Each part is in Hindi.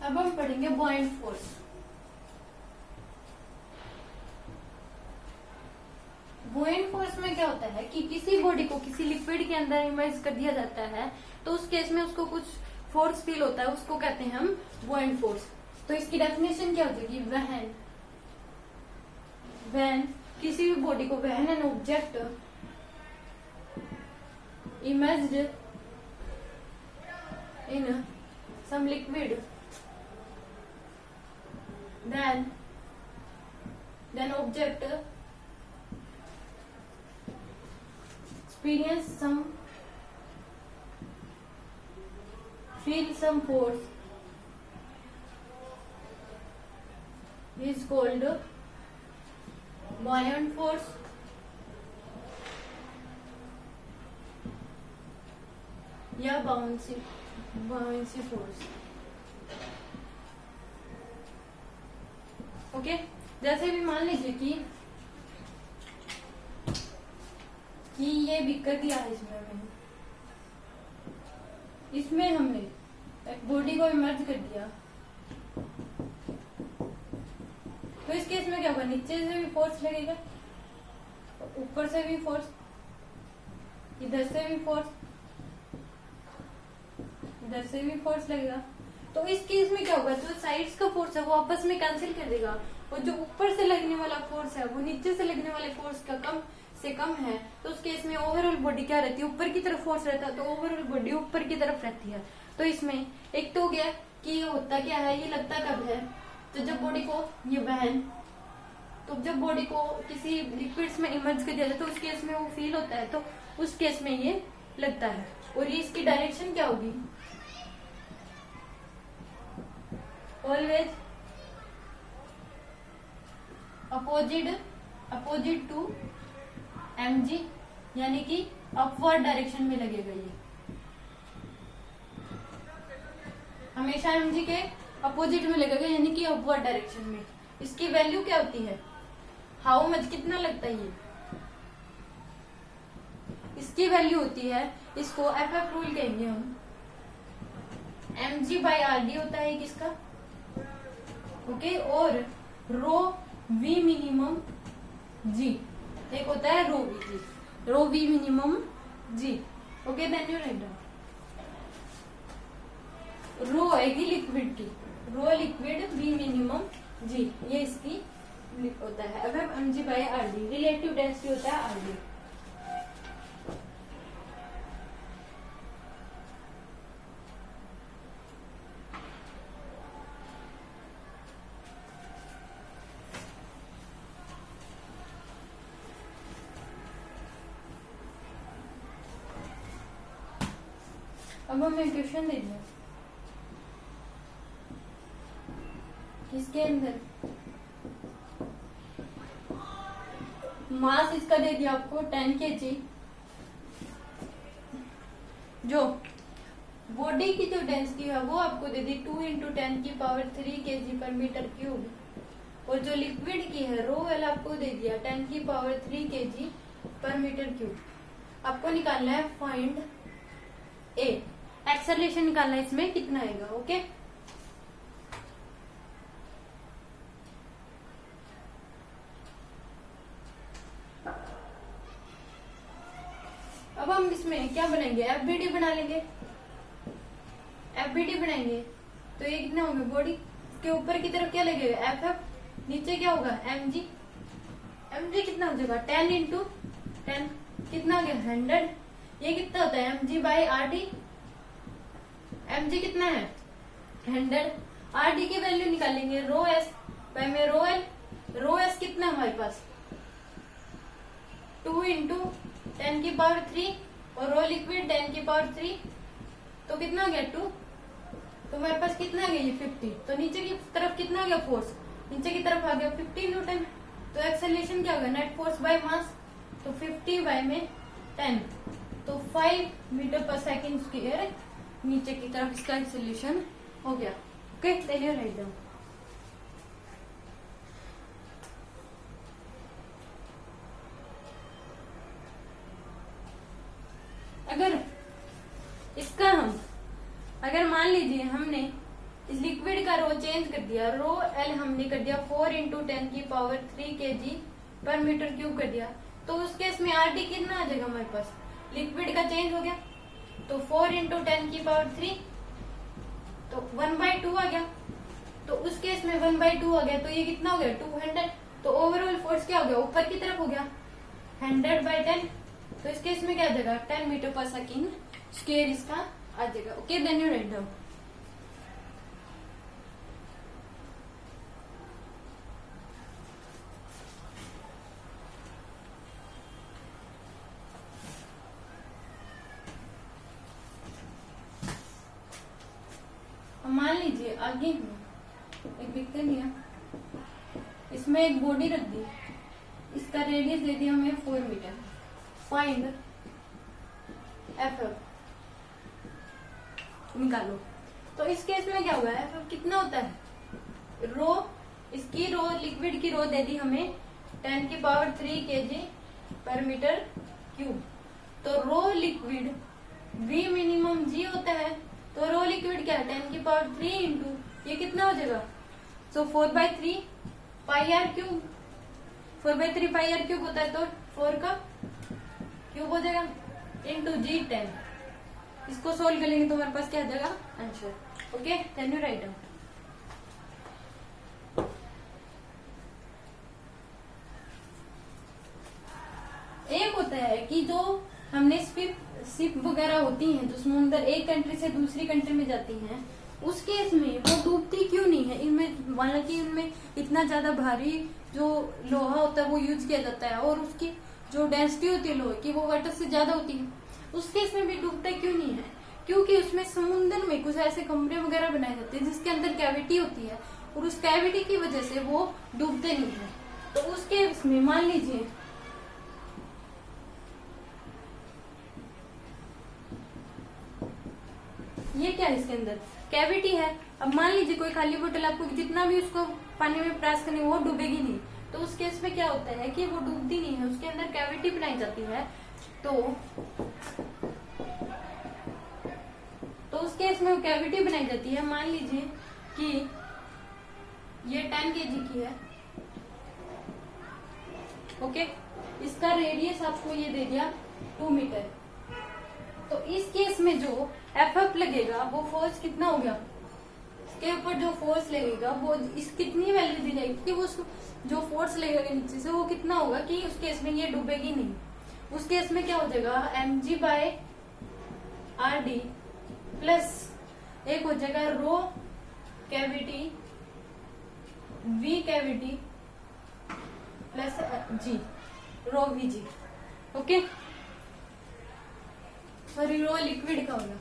अब हम पढ़ेंगे बॉयंट फोर्स। बॉयंट फोर्स में क्या होता है कि किसी बॉडी को किसी लिक्विड के अंदर इमर्ज कर दिया जाता है, तो उस केस में उसको कुछ फोर्स फील होता है, उसको कहते हैं हम बॉयंट फोर्स। तो इसकी डेफिनेशन क्या होती है कि व्हेन किसी भी बॉडी को when an object emerged in some liquid then object experience feel some force is called buoyant force या buoyancy force। ओके, जैसे भी मान लीजिए कि ये बिकर दिया है इसमें हमने एक बॉडी को इमर्ज कर दिया, तो इस केस में क्या होगा, नीचे से भी फोर्स लगेगा, ऊपर से भी फोर्स, इधर से भी फोर्स, इधर से भी फोर्स लगेगा। तो इस केस में क्या होगा, जो साइड्स का फोर्स है वो आपस में कैंसिल कर देगा, और जो ऊपर से लगने वाला फोर्स है वो नीचे से लगने वाले फोर्स का कम से कम है। तो उस केस में ओवरऑल बॉडी क्या रहती है, ऊपर की तरफ फोर्स रहता है, तो ओवरऑल बॉडी ऊपर की तरफ रहती है। तो इसमें एक तो हो गया कि ये होता क्या है, ये लगता कब है, तो जब बॉडी को ये बहन, तो जब बॉडी को किसी लिक्विड्स में इमर्ज कर दिया जाए तो उस केस में वो फील होता है, तो उस केस में ये लगता है। और ये इसकी डायरेक्शन क्या होगी, ऑलवेज अपोजिट टू mg, यानी कि अपवर्ड डायरेक्शन में लगेगा। ये हमेशा mg के अपोजिट में लगेगा, यानी कि अपवर्ड डायरेक्शन में। इसकी वैल्यू क्या होती है, हाउ मच, कितना लगता है ये, इसकी वैल्यू होती है, इसको FF रूल कहेंगे हम, mg/rd होता है किसका, ओके। और रो वी मिनिमम जी, एक होता है rho V G, rho V minimum G, okay. Then you write down, rho आएगी लिक्विड की, rho liquid, V minimum G, ये इसकी होता है। अब mg/rd, रिलेटिव डेंसिटी होता है rd। अब हमें क्वेश्चन दे दिया, किसके अंदर मास इसका दे दिया आपको 10 kg, जो बॉडी की जो डेंसिटी है वो आपको दे दी 2 × 10³ kg/m³, और जो लिक्विड की है रो वाला आपको दे दिया 10³ kg/m³। आपको निकालना है फाइंड ए, एक्सेलरेशन निकालना है, इसमें कितना आएगा, ओके। अब हम इसमें क्या बनाएंगे, एफबीडी बना लेंगे। एफबीडी बनाएंगे तो ये कितना होगा, बॉडी के ऊपर की तरफ क्या लगेगा, एफ, नीचे क्या होगा, mg। mg कितना हो जाएगा, 10 × 10 कितना हो गया, 100। ये कितना होता है, mg/rd, mg कितना है 100। rd की वैल्यू निकालेंगे, रो एस में रो एल, रो एस कितना है हमारे पास 2 × 10³ और रो लिक्विड 10³ तो कितना हो गया 2, तो हमारे पास कितना आ गया ये 50। तो नीचे की तरफ कितना आ गया फोर्स, नीचे की तरफ आ गया 50 न्यूटन। तो एक्सेलरेशन क्या होगा, नेट फोर्स बाय मास, तो 50/10, तो 5 m/s², नीचे की तरफ इसका एक्सेलरेशन हो गया, okay. Then you write down, अगर इसका हम अगर मान लीजिए हमने इस लिक्विड का रो चेंज कर दिया, रो एल हमने कर दिया 4 × 10⁻³ kg पर मीटर क्यूब कर दिया। तो उस केस में आर डी कितना आ जाएगा हमारे पास, लिक्विड का चेंज हो गया तो 4 × 10⁻³ तो 1/2 आ गया। तो उस केस में 1/2 आ गया तो ये कितना हो गया 200। तो ओवरऑल फोर्स क्या हो गया, ऊपर की तरफ हो गया 100/10। तो इस केस में क्या आ जाएगा 10 मीटर/सेकंड इसका आ जाएगा। Okay, then you write down. मान लीजिए आगे एक पिक्चर लिया, इसमें एक बॉडी रख दी, इसका रेडियस दे दिया हमें 4 मीटर। फाइंड एफ निकालो। तो इस केस में क्या होगा, एफ कितना होता है, रो, इसकी रो लिक्विड की रो दे दी हमें 10⁻³ kg पर मीटर क्यूब। तो रो लिक्विड V मिनिमम G होता है, तो रो लिक्विड क्या है 10⁻³ इंटू ये कितना हो जाएगा, सो 4/3 πr³। 4/3 πr³ होता है तो 4 का क्यूब हो जाएगा इंटू G 10। इसको सोल्व करेंगे तो हमारे पास क्या आ जाएगा answer. Okay, then you write down. एक होता है कि जो हमने शिप वगैरह होती हैं जो समुद्र एक कंट्री से दूसरी कंट्री में जाती हैं, उस केस में वो डूबती क्यों नहीं है। इनमें हालांकि इनमें इतना ज्यादा भारी जो लोहा होता है वो यूज किया जाता है और उसकी जो डेंसिटी होती है लोहे की वो वाटर से ज्यादा होती है, उस केस में भी डूबता क्यों नहीं है, क्योंकि उसमें समुद्र में कुछ ऐसे कमरे वगैरह बनाए जाते हैं जिसके अंदर कैविटी होती है और उस कैविटी की वजह से वो डूबते नहीं है। तो उस केस में मान लीजिए ये क्या है, इसके अंदर कैविटी है। अब मान लीजिए कोई खाली बोतल आपको जितना भी उसको पानी में प्रेस करनी वो डूबेगी नहीं, तो उस केस में क्या होता है कि वो डूबती नहीं है, उसके अंदर कैविटी बनाई जाती है। तो उस केस में वो कैविटी बनाई जाती है। मान लीजिए कि ये 10 kg की है, ओके, इसका रेडियस आपको ये दे दिया 2 मीटर। तो इस केस में जो एफ लगेगा वो फोर्स कितना हो गया, इसके ऊपर जो फोर्स लगेगा वो इस कितनी वैल्यू दी जाएगी कि वो जो फोर्स लगेगा नीचे से वो कितना होगा कि उस केस में ये डूबेगी नहीं। उस केस में क्या हो जाएगा mg/rd प्लस एक हो जाएगा rho cavity V cavity plus G rho VG। Okay, sorry rho liquid का होगा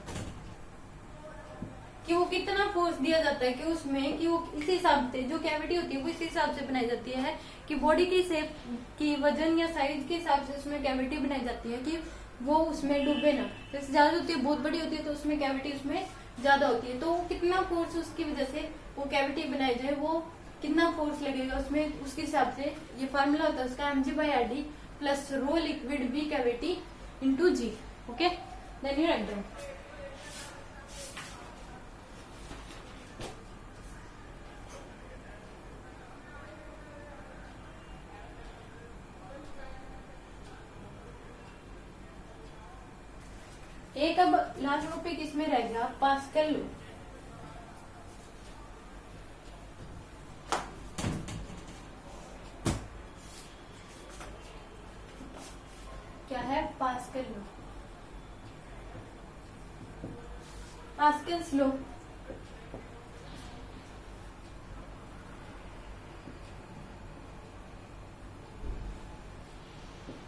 कि वो कितना फोर्स दिया जाता है कि उसमें कि वो इस हिसाब से जो कैविटी होती है वो इस हिसाब से बनाई जाती है कि बॉडी की शेप की वजन या साइज के हिसाब से उसमें कैविटी बनाई जाती है कि वो उसमें डूबे ना। जैसे ज्यादा होती है, बहुत बड़ी होती है तो उसमें कैविटी उसमें ज्यादा होती है, तो कितना फोर्स उसकी वजह से वो कैविटी बनाई जाए वो कितना फोर्स लगेगा उसमें, उसके हिसाब से ये फार्मूला होता है उसका mg/rd plus rho liquid V cavity into G। Okay, then you write down. एक अब लास्ट टॉपिक इसमें रह गया पास्कल लॉ। क्या है पास्कल लॉ, पास्कल्स लॉ।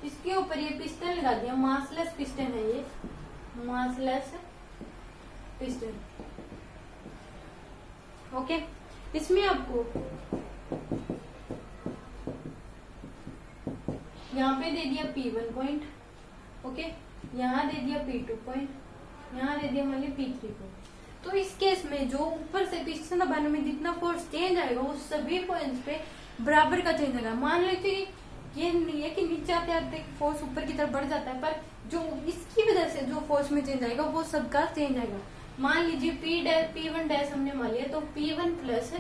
इसके ऊपर ये पिस्टन लगा दिया, मासलेस पिस्टन है ये, मासलेस पिस्टन। ओके, इसमें आपको यहाँ पे दे दिया P1 पॉइंट, ओके, यहाँ दे दिया P2 पॉइंट, यहाँ दे दिया मान ली P3 पॉइंट। तो इस केस में जो ऊपर से पिस्टन दबाने में जितना फोर्स चेंज आएगा उस सभी पॉइंट्स पे बराबर का चेंज आएगा। मान लीजिए ये नहीं है कि नीचे आते आते फोर्स ऊपर की तरफ बढ़ जाता है, पर जो इसकी वजह से जो फोर्स में चेंज आएगा वो सबका चेंज आएगा। मान लीजिए P1 डैश हमने मान लिया, तो P1 प्लस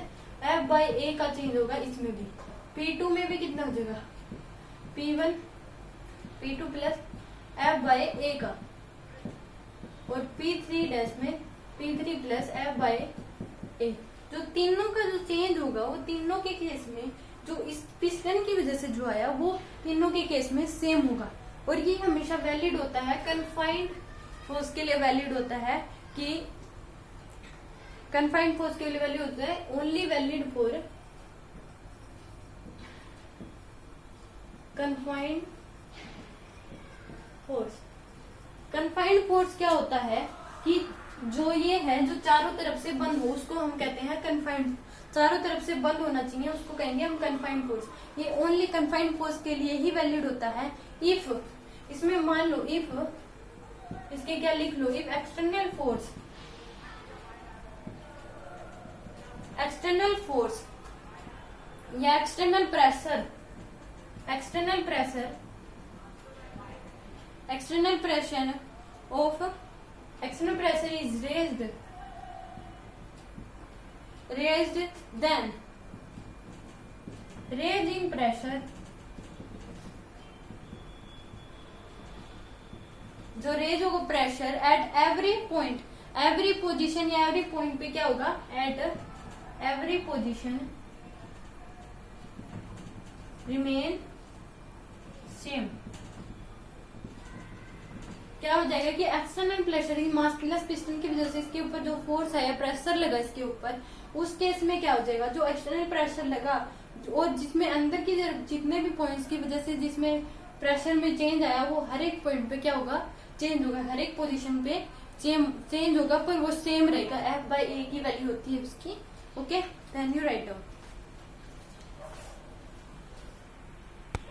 F बाई ए का चेंज होगा इसमें भी। P2 में भी कितना हो जाएगा, P2 प्लस F बाई ए का, और P3 डैश में P3 प्लस F बाई ए। जो तीनों का जो चेंज होगा वो तीनों के केस में जो इस पिस्टन की वजह से जो आया वो तीनों के केस में सेम होगा। और ये हमेशा वैलिड होता है कन्फाइंड फोर्स के लिए, वैलिड होता है कि कन्फाइंड फोर्स के लिए वैलिड होता है only valid for confined force. Confined force क्या होता है कि जो ये है जो चारों तरफ से बंद हो उसको हम कहते हैं कन्फाइंड, चारों तरफ से बंद होना चाहिए उसको कहेंगे हम कन्फाइंड फोर्स। ये ओनली कन्फाइंड फोर्स के लिए ही वैलिड होता है। इफ इसमें मान लो, इफ इसके क्या लिख लो, इफ एक्सटर्नल फोर्स या external pressure is raised then raising pressure, जो रेज होगा प्रेशर एट एवरी पोजीशन या एवरी पॉइंट पे क्या होगा, at every position remain same. क्या हो जाएगा कि एक्सटर्नल प्रेशर मास्कुलस पिस्टन की वजह से इसके ऊपर जो फोर्स है या प्रेशर लगा इसके ऊपर, उस केस में क्या हो जाएगा, जो एक्सटर्नल प्रेशर लगा और जिसमें अंदर की जितने भी पॉइंट्स की वजह से जिसमें प्रेशर में चेंज आया वो हर एक पॉइंट पे क्या होगा, चेंज होगा, हर एक पोजीशन पे चेंज होगा, पर वो सेम रहेगा। F बाई ए की वैल्यू होती है उसकी। Okay, then you write down.